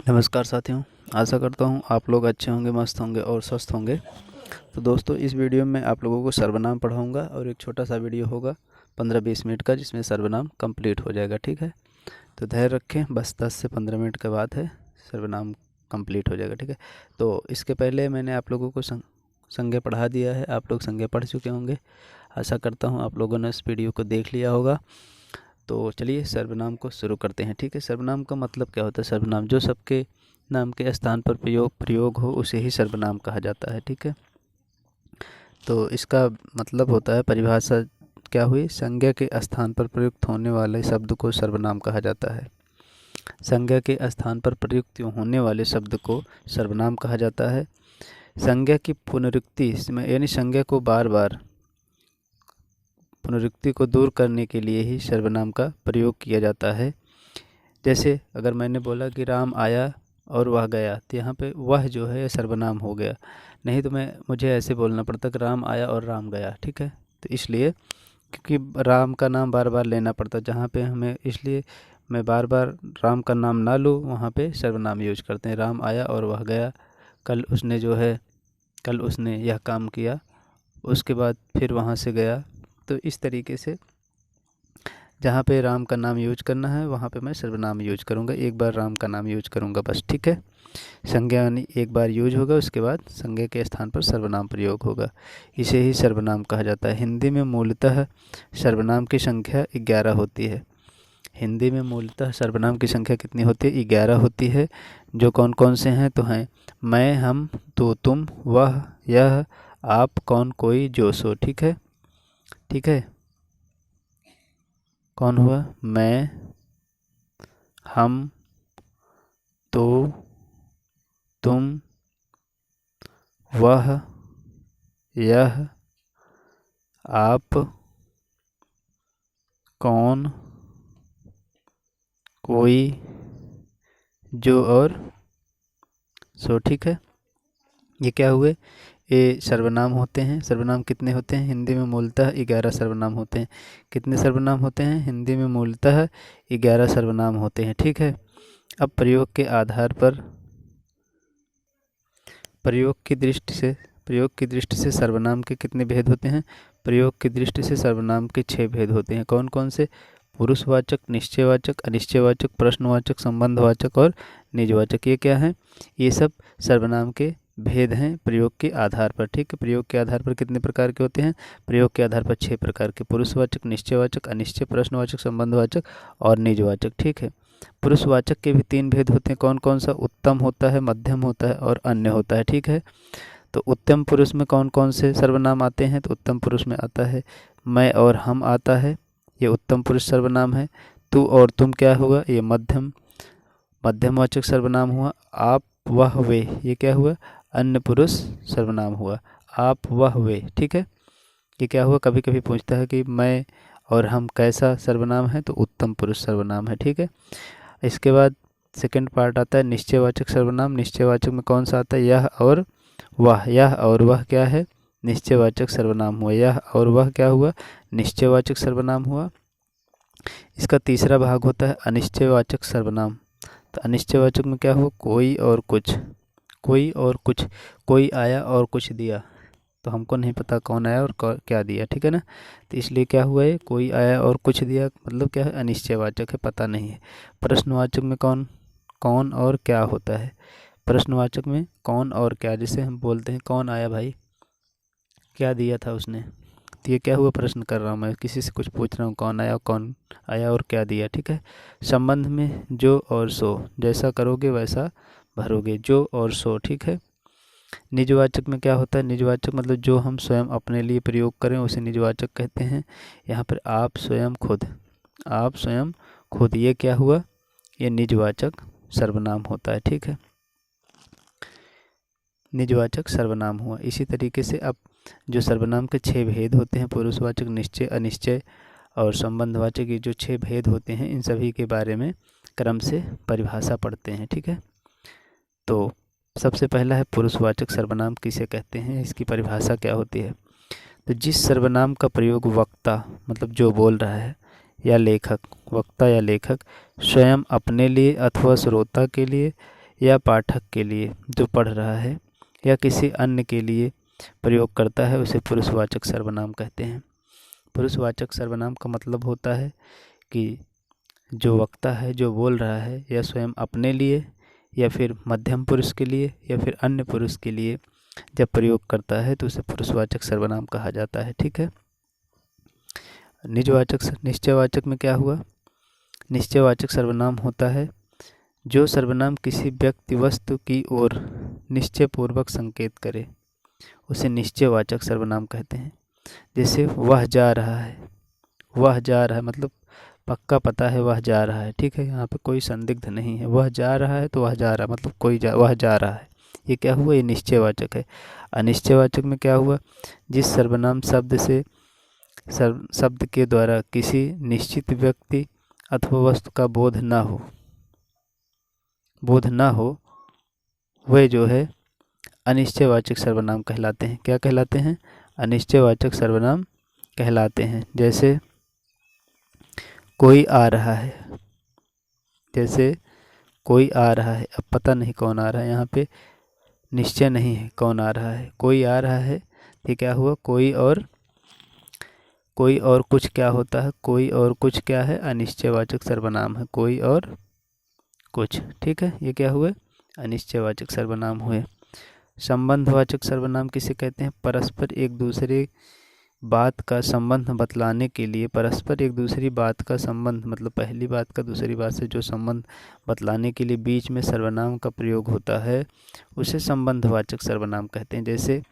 नमस्कार साथियों, आशा करता हूँ आप लोग अच्छे होंगे, मस्त होंगे और स्वस्थ होंगे। तो दोस्तों, इस वीडियो में आप लोगों को सर्वनाम पढ़ाऊँगा और एक छोटा सा वीडियो होगा 15-20 मिनट का, जिसमें सर्वनाम कंप्लीट हो जाएगा। ठीक है, तो धैर्य रखें, बस 10 से 15 मिनट के बाद है सर्वनाम कंप्लीट हो जाएगा। ठीक है, तो इसके पहले मैंने आप लोगों को संज्ञा पढ़ा दिया है, आप लोग संज्ञा पढ़ चुके होंगे। आशा करता हूँ आप लोगों ने इस वीडियो को देख लिया होगा। तो चलिए सर्वनाम को शुरू करते हैं। ठीक है, सर्वनाम का मतलब क्या होता है? सर्वनाम जो सबके नाम के स्थान पर प्रयोग हो उसे ही सर्वनाम कहा जाता है। ठीक है, तो इसका मतलब होता है, परिभाषा क्या हुई? संज्ञा के स्थान पर प्रयुक्त होने वाले शब्द को सर्वनाम कहा जाता है। संज्ञा के स्थान पर प्रयुक्त होने वाले शब्द को सर्वनाम कहा जाता है। संज्ञा की पुनरुक्ति यानी संज्ञा को बार बार पुनरुक्ति को दूर करने के लिए ही सर्वनाम का प्रयोग किया जाता है। जैसे अगर मैंने बोला कि राम आया और वह गया, तो यहाँ पे वह जो है सर्वनाम हो गया। नहीं तो मुझे ऐसे बोलना पड़ता कि राम आया और राम गया। ठीक है, तो इसलिए क्योंकि राम का नाम बार बार लेना पड़ता जहाँ पे हमें, इसलिए मैं बार बार राम का नाम ना लूँ, वहाँ पे सर्वनाम यूज करते हैं। राम आया और वह गया, कल उसने यह काम किया, उसके बाद फिर वहाँ से गया। तो इस तरीके से जहाँ पे राम का नाम यूज करना है वहाँ पे मैं सर्वनाम यूज करूँगा, एक बार राम का नाम यूज करूँगा बस। ठीक है, संज्ञा यानी एक बार यूज होगा, उसके बाद संज्ञा के स्थान पर सर्वनाम प्रयोग होगा, इसे ही सर्वनाम कहा जाता है। हिंदी में मूलतः सर्वनाम की संख्या 11 होती है। हिंदी में मूलतः सर्वनाम की संख्या कितनी होती है? 11 होती है। जो कौन कौन से हैं? तो हैं मैं, हम, तू, तुम, वह, यह, आप, कौन, कोई, जो, सो। ठीक है, ठीक है, कौन हुआ? मैं, हम, तो, तुम, वह, यह, आप, कौन, कोई, जो और सो। ठीक है, ये क्या हुए? ये सर्वनाम होते हैं। सर्वनाम कितने होते हैं? हिंदी में मूलतः 11 सर्वनाम होते हैं। कितने सर्वनाम होते हैं? हिंदी में मूलतः 11 सर्वनाम होते हैं। ठीक है, अब प्रयोग की दृष्टि से सर्वनाम के कितने भेद होते हैं? प्रयोग की दृष्टि से सर्वनाम के 6 भेद होते हैं। कौन कौन से? पुरुषवाचक, निश्चयवाचक, अनिश्चयवाचक, प्रश्नवाचक, संबंधवाचक और निजवाचक। ये क्या है? ये सब सर्वनाम के भेद हैं प्रयोग के आधार पर। ठीक है, प्रयोग के आधार पर कितने प्रकार के होते हैं? प्रयोग के आधार पर 6 प्रकार के, पुरुषवाचक, निश्चयवाचक, अनिश्चय, प्रश्नवाचक, संबंधवाचक और निजवाचक। ठीक है, पुरुषवाचक के भी 3 भेद होते हैं। कौन कौन सा? उत्तम होता है, मध्यम होता है और अन्य होता है। ठीक है, तो उत्तम पुरुष में कौन कौन से सर्वनाम आते हैं? तो उत्तम पुरुष में आता है मैं और हम आता है, ये उत्तम पुरुष सर्वनाम है। तू और तुम क्या होगा? ये मध्यमवाचक सर्वनाम हुआ। आप, वह, वे, ये क्या हुआ? अन्य पुरुष सर्वनाम हुआ। आप, वह, वे। ठीक है, ये क्या हुआ? कभी कभी पूछता है कि मैं और हम कैसा सर्वनाम है? तो उत्तम पुरुष सर्वनाम है। ठीक है, इसके बाद सेकंड पार्ट आता है निश्चयवाचक सर्वनाम। निश्चयवाचक में कौन सा आता है? यह और वह। यह और वह क्या है? निश्चयवाचक सर्वनाम हुआ। यह और वह क्या हुआ? निश्चयवाचक सर्वनाम हुआ। इसका तीसरा भाग होता है अनिश्चयवाचक सर्वनाम। तो अनिश्चयवाचक में क्या हुआ? कोई और कुछ। कोई और कुछ, कोई आया और कुछ दिया, तो हमको नहीं पता कौन आया और क्या दिया। ठीक है ना, तो इसलिए क्या हुआ? है कोई आया और कुछ दिया, मतलब क्या है? अनिश्चयवाचक है, पता नहीं है। प्रश्नवाचक में कौन और क्या होता है? प्रश्नवाचक में कौन और क्या, जिसे हम बोलते हैं कौन आया भाई, क्या दिया था उसने, तो ये क्या हुआ? प्रश्न कर रहा हूँ मैं, किसी से कुछ पूछ रहा हूँ, कौन आया और क्या दिया। ठीक है, संबंध में जो और सो, जैसा करोगे वैसा भरोगे, जो और सो। ठीक है, निजवाचक में क्या होता है? निजवाचक मतलब जो हम स्वयं अपने लिए प्रयोग करें उसे निजवाचक कहते हैं। यहाँ पर आप स्वयं खुद, ये क्या हुआ? ये निजवाचक सर्वनाम होता है। ठीक है, निजवाचक सर्वनाम हुआ। इसी तरीके से अब जो सर्वनाम के 6 भेद होते हैं, पुरुषवाचक, निश्चय, अनिश्चय और संबंधवाचक, ये जो 6 भेद होते हैं, इन सभी के बारे में क्रम से परिभाषा पढ़ते हैं। ठीक है, तो सबसे पहला है पुरुषवाचक सर्वनाम किसे कहते हैं, इसकी परिभाषा क्या होती है? तो जिस सर्वनाम का प्रयोग वक्ता मतलब जो बोल रहा है या लेखक, वक्ता या लेखक स्वयं अपने लिए अथवा श्रोता के लिए या पाठक के लिए जो पढ़ रहा है या किसी अन्य के लिए प्रयोग करता है उसे पुरुषवाचक सर्वनाम कहते हैं। पुरुषवाचक सर्वनाम का मतलब होता है कि जो वक्ता है, जो बोल रहा है, या स्वयं अपने लिए या फिर मध्यम पुरुष के लिए या फिर अन्य पुरुष के लिए जब प्रयोग करता है तो उसे पुरुषवाचक सर्वनाम कहा जाता है। ठीक है। निश्चयवाचक में क्या हुआ? निश्चयवाचक सर्वनाम होता है जो सर्वनाम किसी व्यक्ति वस्तु की ओर निश्चयपूर्वक संकेत करे, उसे निश्चयवाचक सर्वनाम कहते हैं। जैसे वह जा रहा है, वह जा रहा है मतलब पक्का पता है वह जा रहा है। ठीक है, यहाँ पे कोई संदिग्ध नहीं है, वह जा रहा है तो वह जा रहा है मतलब वह जा रहा है। ये क्या हुआ? ये निश्चयवाचक है। अनिश्चयवाचक में क्या हुआ? जिस सर्वनाम शब्द के द्वारा किसी निश्चित व्यक्ति अथवा वस्तु का बोध ना हो वह जो है अनिश्चयवाचक सर्वनाम कहलाते हैं। क्या कहलाते हैं? अनिश्चयवाचक सर्वनाम कहलाते हैं। जैसे कोई आ रहा है, जैसे कोई आ रहा है, अब पता नहीं कौन आ रहा है, यहाँ पे निश्चय नहीं है कौन आ रहा है, कोई आ रहा है। ये क्या हुआ? कोई और कुछ क्या होता है? कोई और कुछ क्या है? अनिश्चयवाचक सर्वनाम है, कोई और कुछ। ठीक है, ये क्या हुए? अनिश्चयवाचक सर्वनाम हुए। संबंधवाचक सर्वनाम किसे कहते हैं? परस्पर एक दूसरे बात का संबंध बतलाने के लिए, परस्पर एक दूसरी बात का संबंध मतलब पहली बात का दूसरी बात से जो संबंध बतलाने के लिए बीच में सर्वनाम का प्रयोग होता है उसे संबंधवाचक सर्वनाम कहते हैं। जैसे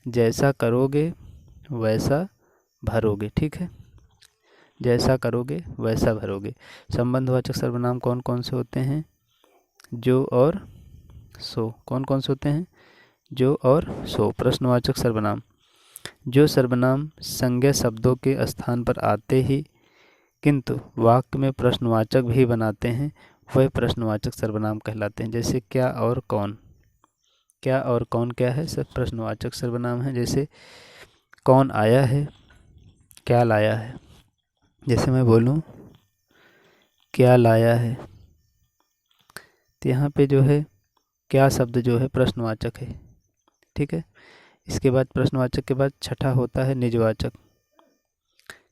जैसा करोगे वैसा भरोगे। ठीक है, जैसा करोगे वैसा भरोगे। संबंधवाचक सर्वनाम कौन कौन से होते हैं? जो और सो। कौन कौन से होते हैं? जो और सो। प्रश्नवाचक सर्वनाम, जो सर्वनाम संज्ञा शब्दों के स्थान पर आते ही किंतु वाक्य में प्रश्नवाचक भी बनाते हैं वह प्रश्नवाचक सर्वनाम कहलाते हैं। जैसे क्या और कौन। क्या और कौन क्या है? सब प्रश्नवाचक सर्वनाम है। जैसे कौन आया है, क्या लाया है। जैसे मैं बोलूं क्या लाया है तो यहाँ पे जो है क्या शब्द जो है प्रश्नवाचक है। ठीक है, इसके बाद प्रश्नवाचक के बाद छठा होता है निजवाचक।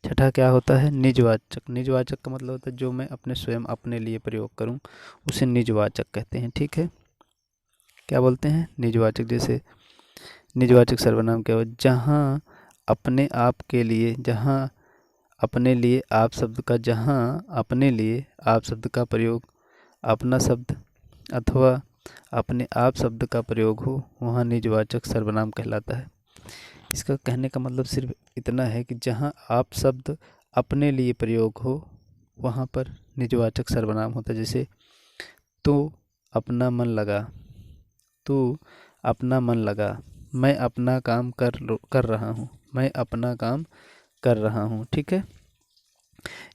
छठा क्या होता है? निजवाचक। निजवाचक का मतलब होता है जो मैं अपने स्वयं अपने लिए प्रयोग करूं उसे निजवाचक कहते हैं। ठीक है, क्या बोलते हैं? निजवाचक। जैसे निजवाचक सर्वनाम क्या हो? जहाँ अपने आप के लिए, जहाँ अपने लिए आप शब्द का, जहाँ अपने लिए आप शब्द का प्रयोग अपना शब्द अथवा अपने आप शब्द का प्रयोग हो वहाँ निजवाचक सर्वनाम कहलाता है। इसका कहने का मतलब सिर्फ इतना है कि जहाँ आप शब्द अपने लिए प्रयोग हो वहाँ पर निजवाचक सर्वनाम होता है। जैसे तू अपना मन लगा, तू अपना मन लगा, मैं अपना काम कर रहा हूँ, मैं अपना काम कर रहा हूँ। ठीक है,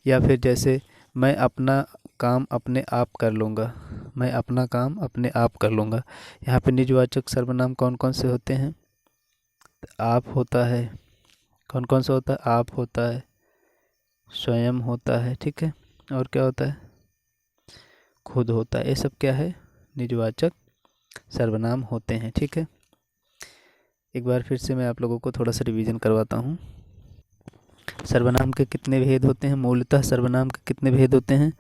या फिर जैसे मैं अपना काम अपने आप कर लूँगा, मैं अपना काम अपने आप कर लूँगा। यहाँ पे निजवाचक सर्वनाम कौन कौन से होते हैं? आप होता है। कौन कौन सा होता है? आप होता है, स्वयं होता है। ठीक है, और क्या होता है? खुद होता है। ये सब क्या है? निजवाचक सर्वनाम होते हैं। ठीक है, एक बार फिर से मैं आप लोगों को थोड़ा सा रिवीजन करवाता हूँ। सर्वनाम के कितने भेद होते हैं? मूलतः सर्वनाम के कितने भेद होते हैं?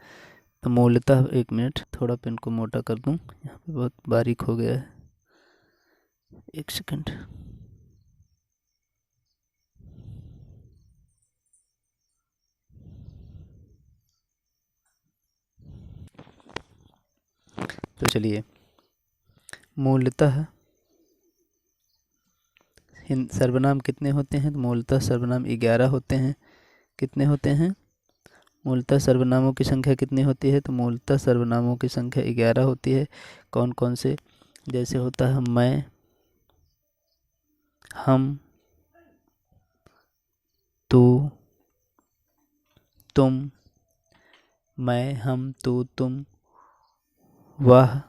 तो मूलतः, एक मिनट थोड़ा पेन को मोटा कर दूँ, यहाँ पे बहुत बारीक हो गया है, एक सेकंड। तो चलिए, मूलतः सर्वनाम कितने होते हैं? तो मूलतः सर्वनाम 11 होते हैं। कितने होते हैं? मूलतः सर्वनामों की संख्या कितनी होती है? तो मूलतः सर्वनामों की संख्या 11 होती है। कौन कौन से? जैसे होता है मैं, हम, तू, तुम, मैं, हम, तू, तुम, वह,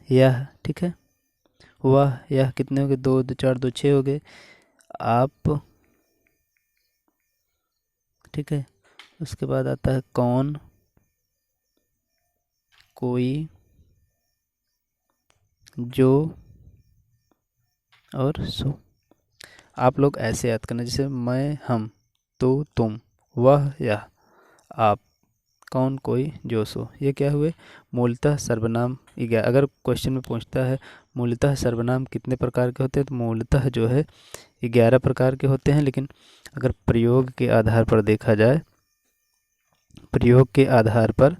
यह। ठीक है, वह यह कितने हो गए? 2 2 4 2 6 हो गए। आप। ठीक है, उसके बाद आता है कौन, कोई, जो और सो। आप लोग ऐसे याद करना, जैसे मैं, हम, तो, तुम, वह, यह, आप, कौन, कोई, जो, सो। ये क्या हुए? मूलतः सर्वनाम। अगर क्वेश्चन में पूछता है मूलतः सर्वनाम कितने प्रकार के होते हैं, तो मूलतः जो है 11 प्रकार के होते हैं। लेकिन अगर प्रयोग के आधार पर देखा जाए, प्रयोग के आधार पर,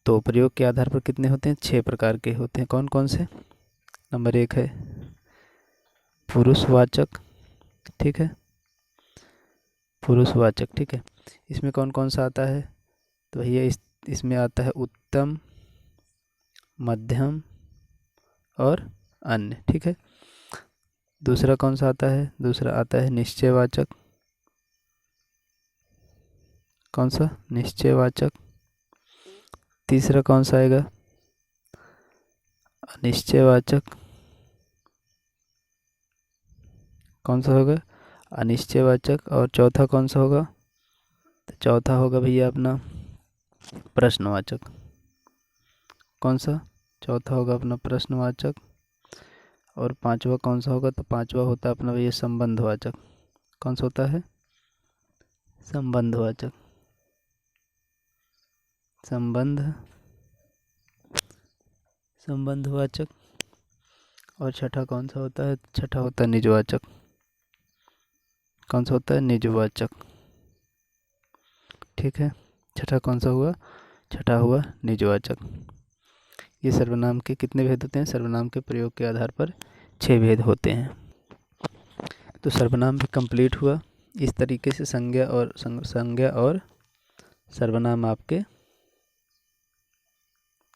तो प्रयोग के आधार पर कितने होते हैं? 6 प्रकार के होते हैं। कौन कौन से? नंबर 1 है पुरुषवाचक, ठीक है, पुरुषवाचक, ठीक है। इसमें कौन कौन सा आता है? तो भैया इसमें आता है उत्तम, मध्यम और अन्य, ठीक है। दूसरा कौन सा आता है? दूसरा आता है निश्चयवाचक। कौन सा? निश्चयवाचक। तीसरा कौन सा आएगा? अनिश्चयवाचक। कौन सा होगा? अनिश्चयवाचक। और चौथा कौन सा होगा? तो चौथा होगा भैया अपना प्रश्नवाचक। कौन सा? चौथा होगा अपना प्रश्नवाचक। और पांचवा कौन सा होगा? तो पांचवा होता है अपना भैया संबंधवाचक। कौन सा होता है? संबंधवाचक। संबंधवाचक। और छठा कौन सा होता है? छठा होता है निजवाचक। कौन सा होता है? निजवाचक, ठीक है। छठा कौन सा हुआ? छठा हुआ निजवाचक। ये सर्वनाम के कितने भेद होते हैं? सर्वनाम के प्रयोग के आधार पर 6 भेद होते हैं। तो सर्वनाम भी कंप्लीट हुआ। इस तरीके से संज्ञा और सर्वनाम आपके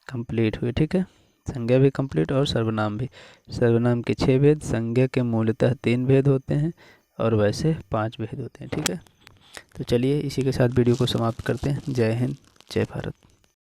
कंप्लीट हुए, ठीक है। संज्ञा भी कंप्लीट और सर्वनाम भी। सर्वनाम के 6 भेद, संज्ञा के मूलतः 3 भेद होते हैं और वैसे 5 भेद होते हैं, ठीक है। तो चलिए इसी के साथ वीडियो को समाप्त करते हैं। जय हिंद, जय भारत।